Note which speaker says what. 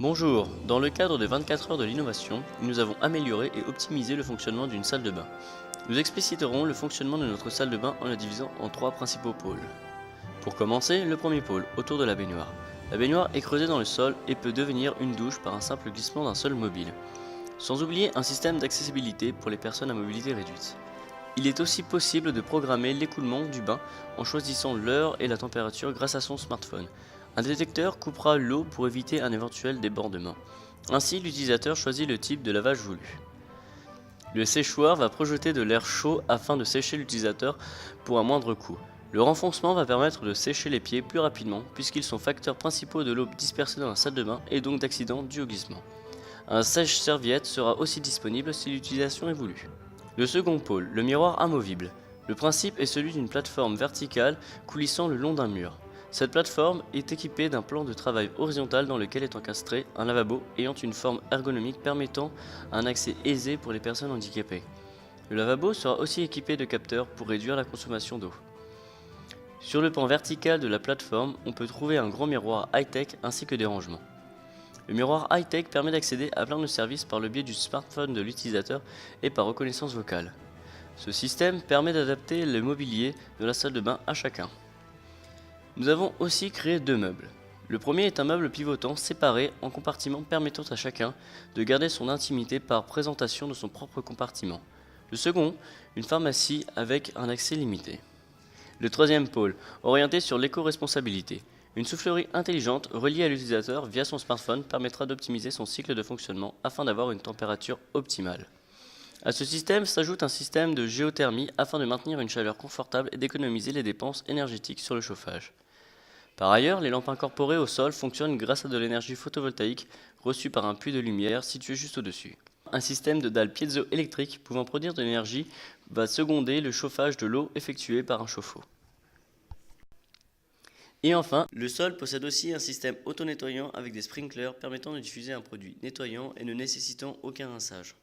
Speaker 1: Bonjour, dans le cadre des 24 heures de l'innovation, nous avons amélioré et optimisé le fonctionnement d'une salle de bain. Nous expliciterons le fonctionnement de notre salle de bain en la divisant en trois principaux pôles. Pour commencer, le premier pôle, autour de la baignoire. La baignoire est creusée dans le sol et peut devenir une douche par un simple glissement d'un sol mobile. Sans oublier un système d'accessibilité pour les personnes à mobilité réduite. Il est aussi possible de programmer l'écoulement du bain en choisissant l'heure et la température grâce à son smartphone. Un détecteur coupera l'eau pour éviter un éventuel débordement. Ainsi, l'utilisateur choisit le type de lavage voulu. Le séchoir va projeter de l'air chaud afin de sécher l'utilisateur pour un moindre coût. Le renfoncement va permettre de sécher les pieds plus rapidement puisqu'ils sont facteurs principaux de l'eau dispersée dans la salle de bain et donc d'accidents dus au glissement. Un sèche-serviette sera aussi disponible si l'utilisation est voulue. Le second pôle, le miroir amovible. Le principe est celui d'une plateforme verticale coulissant le long d'un mur. Cette plateforme est équipée d'un plan de travail horizontal dans lequel est encastré un lavabo ayant une forme ergonomique permettant un accès aisé pour les personnes handicapées. Le lavabo sera aussi équipé de capteurs pour réduire la consommation d'eau. Sur le pan vertical de la plateforme, on peut trouver un grand miroir high-tech ainsi que des rangements. Le miroir high-tech permet d'accéder à plein de services par le biais du smartphone de l'utilisateur et par reconnaissance vocale. Ce système permet d'adapter le mobilier de la salle de bain à chacun. Nous avons aussi créé deux meubles. Le premier est un meuble pivotant séparé en compartiments permettant à chacun de garder son intimité par présentation de son propre compartiment. Le second, une pharmacie avec un accès limité. Le troisième pôle, orienté sur l'éco-responsabilité. Une soufflerie intelligente reliée à l'utilisateur via son smartphone permettra d'optimiser son cycle de fonctionnement afin d'avoir une température optimale. À ce système s'ajoute un système de géothermie afin de maintenir une chaleur confortable et d'économiser les dépenses énergétiques sur le chauffage. Par ailleurs, les lampes incorporées au sol fonctionnent grâce à de l'énergie photovoltaïque reçue par un puits de lumière situé juste au-dessus. Un système de dalles piézoélectriques pouvant produire de l'énergie va seconder le chauffage de l'eau effectué par un chauffe-eau. Et enfin, le sol possède aussi un système auto-nettoyant avec des sprinklers permettant de diffuser un produit nettoyant et ne nécessitant aucun rinçage.